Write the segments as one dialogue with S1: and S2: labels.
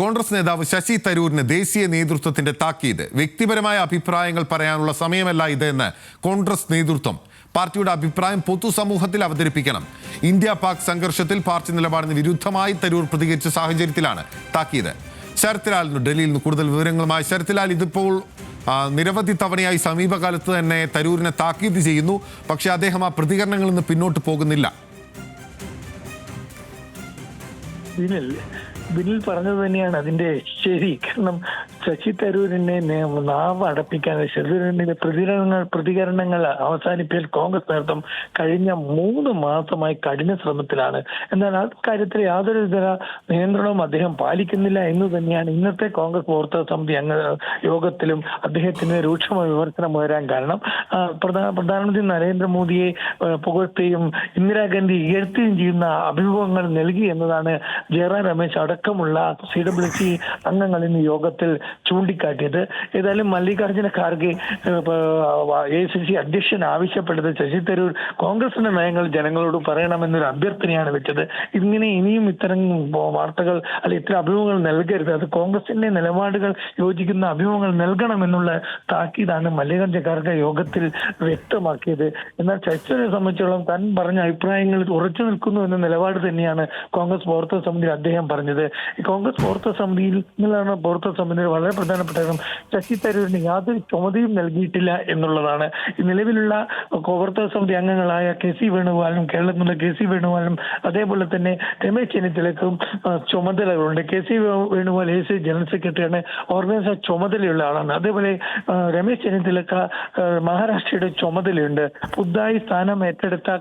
S1: കോൺഗ്രസ് നേതാവ് ശശി തരൂരിന് ദേശീയ നേതൃത്വത്തിന്റെ താക്കീത്. വ്യക്തിപരമായ അഭിപ്രായങ്ങൾ പറയാനുള്ള സമയമല്ല ഇതെന്ന് കോൺഗ്രസ് നേതൃത്വം. പാർട്ടിയുടെ അഭിപ്രായം പൊതുസമൂഹത്തിൽ അവതരിപ്പിക്കണം. ഇന്ത്യ പാക് സംഘർഷത്തിൽ പാർട്ടി നിലപാടിന് വിരുദ്ധമായി തരൂർ പ്രതികരിച്ച സാഹചര്യത്തിലാണ് താക്കീത്. ശരത് ലാൽ ഡൽഹിയിൽ നിന്ന് കൂടുതൽ വിവരങ്ങളുമായി. ശരത് ലാൽ, ഇതിപ്പോൾ നിരവധി തവണയായി സമീപകാലത്ത് തന്നെ തരൂരിനെ താക്കീത് ചെയ്യുന്നു. പക്ഷേ അദ്ദേഹം ആ പ്രതികരണങ്ങളിൽ നിന്ന് പിന്നോട്ട് പോകുന്നില്ല.
S2: ബിനിൽ പറഞ്ഞത് തന്നെയാണ് അതിന്റെ ശരി. കാരണം ശശി തരൂരിനെ നാവ് അടപ്പിക്കാൻ, ശശിതരൂരിന്റെ പ്രതികരണങ്ങൾ അവസാനിപ്പിക്കാൻ കോൺഗ്രസ് നേതൃത്വം കഴിഞ്ഞ 3 മാസമായി കഠിന ശ്രമത്തിലാണ്. എന്നാൽ ആ കാര്യത്തിൽ യാതൊരു വിധ നിയന്ത്രണവും അദ്ദേഹം പാലിക്കുന്നില്ല എന്ന് തന്നെയാണ് ഇന്നത്തെ കോൺഗ്രസ് പ്രവർത്തക സമിതി യോഗത്തിലും അദ്ദേഹത്തിന് രൂക്ഷമായ വിമർശനം വരാൻ കാരണം. പ്രധാനമന്ത്രി നരേന്ദ്രമോദിയെ പുകഴ്ത്തുകയും ഇന്ദിരാഗാന്ധി ഇകഴ്ത്തുകയും ചെയ്യുന്ന അഭിമുഖങ്ങൾ നൽകി എന്നതാണ് ജയറാം രമേശ് അടക്കമുള്ള CWC അംഗങ്ങൾ ഇന്ന് യോഗത്തിൽ ചൂണ്ടിക്കാട്ടിയത്. ഏതായാലും മല്ലികാർജ്ജുന ഖാർഗെ AICC അധ്യക്ഷൻ ആവശ്യപ്പെട്ടത് ശശി തരൂർ കോൺഗ്രസിന്റെ നയങ്ങൾ ജനങ്ങളോട് പറയണമെന്നൊരു അഭ്യർത്ഥനയാണ് വെച്ചത്. ഇങ്ങനെ ഇനിയും ഇത്തരം വാർത്തകൾ ഇത്തരം അഭിമുഖങ്ങൾ നൽകരുത്, അത് കോൺഗ്രസിന്റെ നിലപാടുകൾ യോജിക്കുന്ന അഭിമുഖങ്ങൾ നൽകണമെന്നുള്ള താക്കീതാണ് മല്ലികാർജ്ജുന ഖാർഗെ യോഗത്തിൽ വ്യക്തമാക്കിയത്. എന്നാൽ ശശിയെ സംബന്ധിച്ചോളം താൻ പറഞ്ഞ അഭിപ്രായങ്ങളിൽ ഉറച്ചു നിൽക്കുന്നു എന്ന നിലപാട് തന്നെയാണ് കോൺഗ്രസ് പ്രവർത്തക സമിതിയിൽ അദ്ദേഹം പറഞ്ഞത്. ഈ കോൺഗ്രസ് പ്രവർത്തക സമിതിയിൽ വളരെ പ്രധാനപ്പെട്ട ശശി തരൂരിന് യാതൊരു ചുമതലയും നൽകിയിട്ടില്ല എന്നുള്ളതാണ്. ഈ നിലവിലുള്ള പ്രവർത്തക സമിതി അംഗങ്ങളായ KC വേണുഗോപാലും, കേരളത്തിലെ KC വേണുഗോപാലും, അതേപോലെ തന്നെ രമേശ് ചെന്നിത്തലയ്ക്കും ചുമതലകളുണ്ട്. KC വേണുഗോപാൽ AICC ജനറൽ സെക്രട്ടറിയാണ്, ഓർഗനൈസേഷൻ ചുമതലയുള്ള ആളാണ്. അതേപോലെ രമേശ് ചെന്നിത്തലക്ക് മഹാരാഷ്ട്രയുടെ ചുമതലയുണ്ട്. പുതുതായി സ്ഥാനം ഏറ്റെടുത്ത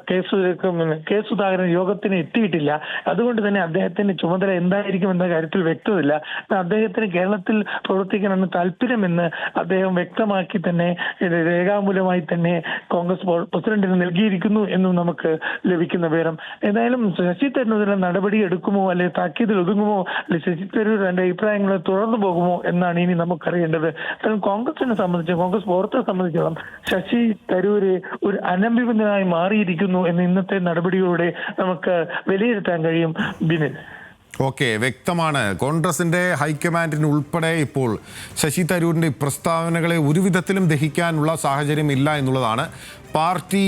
S2: കെ സുധാകരൻ യോഗത്തിന് എത്തിയിട്ടില്ല. അതുകൊണ്ട് തന്നെ അദ്ദേഹത്തിന്റെ ചുമതല എന്തായിരിക്കും എന്ന കാര്യത്തിൽ വ്യക്തതയില്ല. അദ്ദേഹത്തിന് കേരളത്തിൽ പ്രവർത്തിക്കാനാണ് താല്പര്യമെന്ന് അദ്ദേഹം വ്യക്തമാക്കി തന്നെ രേഖാമൂലമായി തന്നെ കോൺഗ്രസ് പ്രസിഡന്റിന് നൽകിയിരിക്കുന്നു എന്നും നമുക്ക് ലഭിക്കുന്ന വിവരം. ഏതായാലും ശശി തരൂരിന്റെ നടപടി എടുക്കുമോ, അല്ലെങ്കിൽ താക്കീതിൽ ഒതുങ്ങുമോ, അല്ലെങ്കിൽ ശശി തരൂർ തന്റെ അഭിപ്രായങ്ങൾ തുടർന്നു പോകുമോ എന്നാണ് ഇനി നമുക്കറിയേണ്ടത്. കോൺഗ്രസിനെ സംബന്ധിച്ച്, കോൺഗ്രസ് പ്രവർത്തകരെ സംബന്ധിച്ചോളം ശശി തരൂര് ഒരു അനഭിബന്ധനായി മാറിയിരിക്കുന്നു എന്ന് ഇന്നത്തെ നടപടിയോടെ നമുക്ക് വിലയിരുത്താൻ കഴിയും. ബിനിൽ,
S1: ഓക്കെ, വ്യക്തമാണ്. കോൺഗ്രസിന്റെ ഹൈക്കമാൻഡിന് ഉൾപ്പെടെ ഇപ്പോൾ ശശി തരൂരിന്റെ പ്രസ്താവനകളെ ഒരു വിധത്തിലും ദഹിക്കാനുള്ള സാഹചര്യം ഇല്ല എന്നുള്ളതാണ്. പാർട്ടി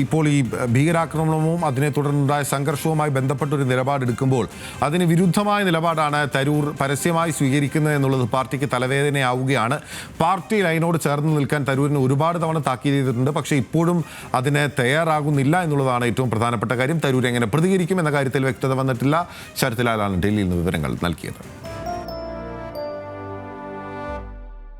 S1: ഇപ്പോൾ ഈ ഭീകരാക്രമണവും അതിനെ തുടർന്നുണ്ടായ സംഘർഷവുമായി ബന്ധപ്പെട്ടൊരു നിലപാടെടുക്കുമ്പോൾ അതിന് വിരുദ്ധമായ നിലപാടാണ് തരൂർ പരസ്യമായി സ്വീകരിക്കുന്നത് എന്നുള്ളത് പാർട്ടിക്ക് തലവേദനയാവുകയാണ്. പാർട്ടി ലൈനോട് ചേർന്ന് നിൽക്കാൻ തരൂരിന് ഒരുപാട് തവണ താക്കീത് ചെയ്തിട്ടുണ്ട്. പക്ഷേ ഇപ്പോഴും അതിന് തയ്യാറാകുന്നില്ല എന്നുള്ളതാണ് ഏറ്റവും പ്രധാനപ്പെട്ട കാര്യം. തരൂർ എങ്ങനെ പ്രതികരിക്കും എന്ന കാര്യത്തിൽ വ്യക്തത വന്നിട്ടില്ല. ശരത് ലാലാണ് ഡൽഹിയിൽ നിന്ന് വിവരങ്ങൾ നൽകിയത്.